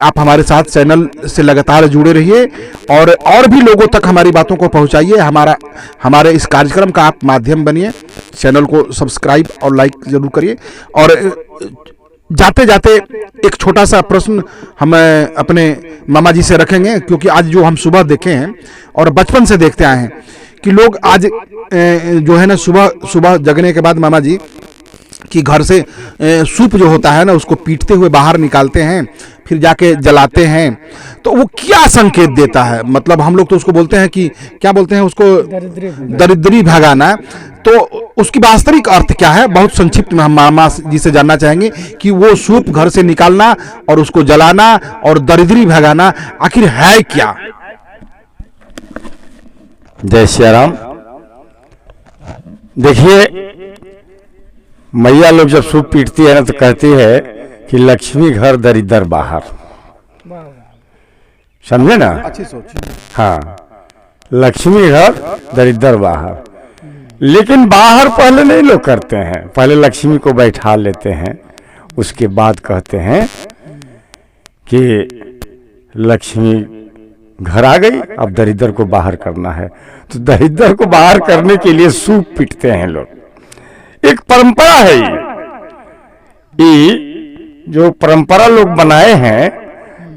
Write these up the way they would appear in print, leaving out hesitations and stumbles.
आप हमारे साथ चैनल से लगातार जुड़े रहिए और भी लोगों तक हमारी बातों को पहुंचाइए। हमारे इस कार्यक्रम का आप माध्यम बनिए। चैनल को सब्सक्राइब और लाइक जरूर करिए। और जाते जाते एक छोटा सा प्रश्न हम अपने मामा जी से रखेंगे, क्योंकि आज जो हम सुबह देखे हैं और बचपन से देखते आए हैं कि लोग आज जो है ना सुबह सुबह जगने के बाद मामा जी कि घर से सूप जो होता है ना उसको पीटते हुए बाहर निकालते हैं, फिर जाके जलाते हैं। तो वो क्या संकेत देता है? मतलब हम लोग तो उसको बोलते हैं कि क्या बोलते हैं उसको, दरिद्री भगाना। तो उसकी वास्तविक अर्थ क्या है? बहुत संक्षिप्त में हम मामा जी से जानना चाहेंगे कि वो सूप घर से निकालना और उसको जलाना और दरिद्री भगाना आखिर है क्या? जय श्री राम। देखिए, मैया लोग जब सूप पीटती है ना तो कहती है कि लक्ष्मी घर दरिद्र बाहर। समझे ना? अच्छी सोच। हाँ, लक्ष्मी घर दरिद्र बाहर। लेकिन बाहर पहले नहीं लोग करते हैं, पहले लक्ष्मी को बैठा लेते हैं, उसके बाद कहते हैं कि लक्ष्मी घर आ गई, अब दरिद्र को बाहर करना है। तो दरिद्र को बाहर करने के लिए सूप पीटते हैं लोग। एक परंपरा है ये जो परंपरा लोग बनाए हैं,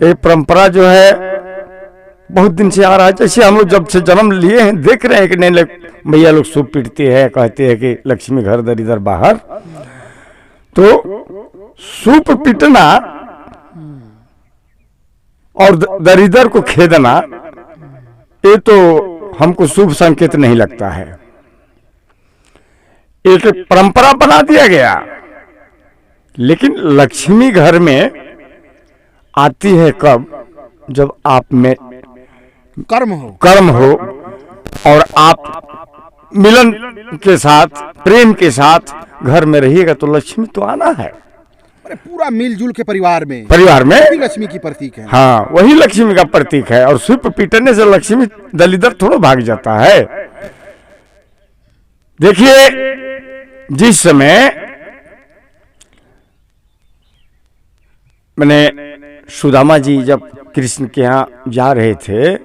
ये परंपरा जो है बहुत दिन से आ रहा है। जैसे हम लोग जब से जन्म लिए हैं देख रहे हैं कि नहीं मैया लोग सूप पीटती है, कहते हैं कि लक्ष्मी घर दरिद्र बाहर। तो सूप पीटना और दरिद्र को खेदना ये तो हमको शुभ संकेत नहीं लगता है। एक परंपरा बना दिया गया। लेकिन लक्ष्मी घर में आती है कब? जब आप में कर्म हो और आप मिलन के साथ, प्रेम के साथ घर में रहिएगा तो लक्ष्मी तो आना है। पूरा मिलजुल के परिवार में लक्ष्मी की प्रतीक है। हाँ, वही लक्ष्मी का प्रतीक है। और सूप पीटने से लक्ष्मी दलिद्र थोड़ा भाग जाता है। देखिए, जिस समय मैंने सुदामा जी जब कृष्ण के यहाँ जा रहे थे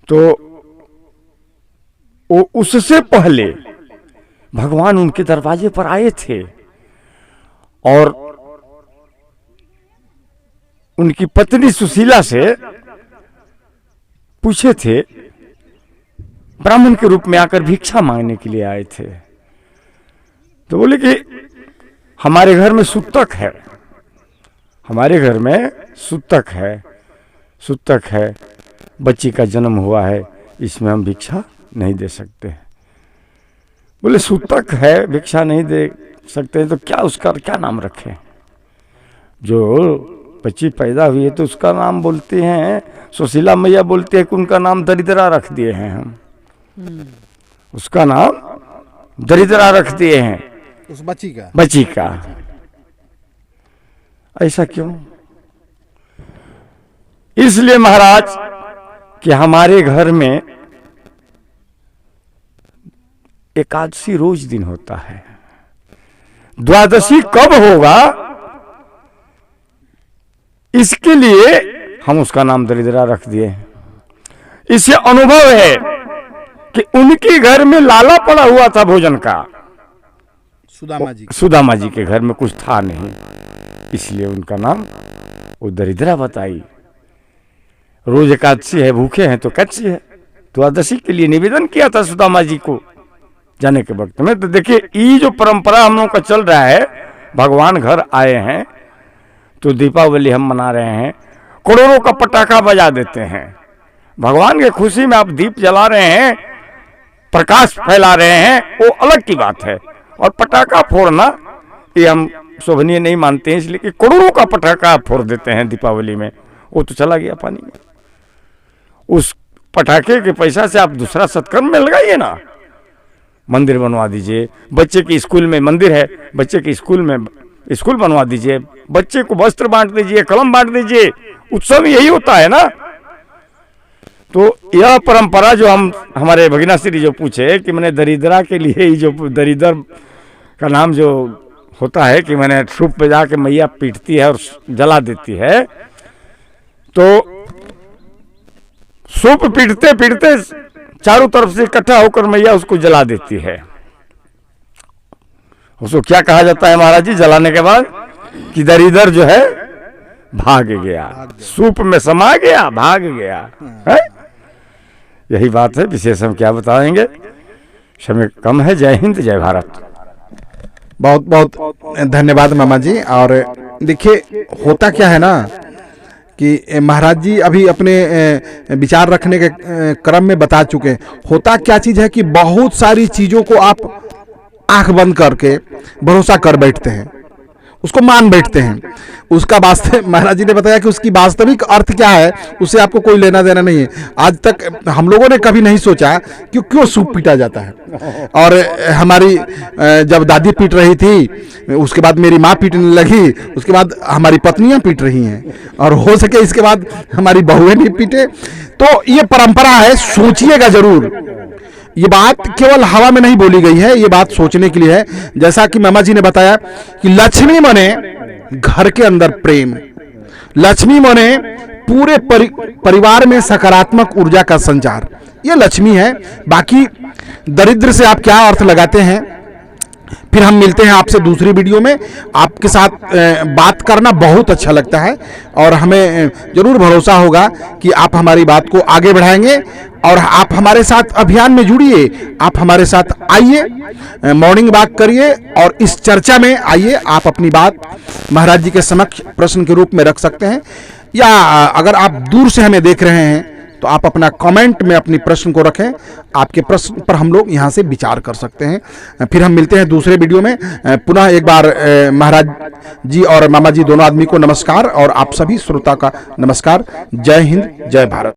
तो वो उससे पहले भगवान उनके दरवाजे पर आए थे और उनकी पत्नी सुशीला से पूछे थे, ब्राह्मण के रूप में आकर भिक्षा मांगने के लिए आए थे। तो बोले कि हमारे घर में सूतक है, हमारे घर में सूतक है, बच्ची का जन्म हुआ है, इसमें हम भिक्षा नहीं दे सकते। बोले सूतक है, भिक्षा नहीं दे सकते तो क्या उसका क्या नाम रखें? जो बच्ची पैदा हुई है तो उसका नाम बोलते हैं, सुशीला मैया बोलते हैं कि उनका नाम दरिद्रा रख दिए हैं हम। उसका नाम दरिद्रा रख दिए हैं उस बच्ची का। ऐसा क्यों? इसलिए महाराज कि हमारे घर में एकादशी रोज दिन होता है। द्वादशी कब होगा इसके लिए हम उसका नाम दरिद्रा रख दिए। इससे अनुभव है कि उनके घर में लाला पड़ा हुआ था भोजन का। सुदामा जी के घर में कुछ था नहीं, इसलिए उनका नाम वो दरिद्रा बताई। रोज एकादशी है, भूखे हैं तो कैसी है। द्वादशी के लिए निवेदन किया था सुदामा जी को जाने के वक्त में। तो देखिए, ये जो परंपरा हम लोग का चल रहा है, भगवान घर आए हैं तो दीपावली हम मना रहे हैं, करोड़ों का पटाखा बजा देते हैं। भगवान के खुशी में आप दीप जला रहे हैं, प्रकाश फैला रहे हैं, वो अलग की बात है। और पटाखा फोड़ना ये हम शोभनीय नहीं मानते हैं, इसलिए कि करोड़ों का पटाखा आप फोड़ देते हैं दीपावली में, वो तो चला गया पानी में। उस पटाखे के पैसा से आप दूसरा सत्कर्म में लगाइए ना। मंदिर बनवा दीजिए, बच्चे के स्कूल में मंदिर है, बच्चे के स्कूल में स्कूल बनवा दीजिए, बच्चे को वस्त्र बांट दीजिए, कलम बांट दीजिए। उत्सव यही होता है ना। तो यह परंपरा जो हमारे भगिना श्री जो पूछे कि मैंने दरिद्रा के लिए जो दरिद्र का नाम जो होता है कि मैंने सूप पे जाके मैया पीटती है और जला देती है, तो सूप पीटते पीटते चारों तरफ से इकट्ठा होकर मैया उसको जला देती है। उसको क्या कहा जाता है महाराज जी जलाने के बाद? कि दरिदर जो है भाग गया, सूप में समा गया, भाग गया है। यही बात है, विशेष हम क्या बताएंगे, समय कम है। जय हिंद, जय भारत। बहुत बहुत धन्यवाद मामा जी। और देखिए होता क्या है ना कि महाराज जी अभी अपने विचार रखने के क्रम में बता चुके हैं। होता क्या चीज़ है कि बहुत सारी चीज़ों को आप आंख बंद करके भरोसा कर बैठते हैं, उसको मान बैठते हैं। उसका वास्तव महाराज जी ने बताया कि उसकी वास्तविक अर्थ क्या है, उससे आपको कोई लेना देना नहीं है। आज तक हम लोगों ने कभी नहीं सोचा कि क्यों सूप पीटा जाता है। और हमारी जब दादी पीट रही थी, उसके बाद मेरी माँ पीटने लगी, उसके बाद हमारी पत्नियां पीट रही हैं, और हो सके इसके बाद हमारी बहुएं भी पीटे। तो ये परंपरा है, सोचिएगा जरूर। ये बात केवल हवा में नहीं बोली गई है, ये बात सोचने के लिए है। जैसा कि मामा जी ने बताया कि लक्ष्मी माने घर के अंदर प्रेम, लक्ष्मी माने पूरे परिवार में सकारात्मक ऊर्जा का संचार, ये लक्ष्मी है। बाकी दरिद्र से आप क्या अर्थ लगाते हैं, फिर हम मिलते हैं आपसे दूसरी वीडियो में। आपके साथ बात करना बहुत अच्छा लगता है और हमें जरूर भरोसा होगा कि आप हमारी बात को आगे बढ़ाएंगे और आप हमारे साथ अभियान में जुड़िए। आप हमारे साथ आइए, मॉर्निंग वॉक करिए और इस चर्चा में आइए। आप अपनी बात महाराज जी के समक्ष प्रश्न के रूप में रख सकते हैं, या अगर आप दूर से हमें देख रहे हैं तो आप अपना कमेंट में अपनी प्रश्न को रखें। आपके प्रश्न पर हम लोग यहाँ से विचार कर सकते हैं। फिर हम मिलते हैं दूसरे वीडियो में। पुनः एक बार महाराज जी और मामा जी दोनों आदमी को नमस्कार और आप सभी श्रोता का नमस्कार। जय हिंद, जय भारत।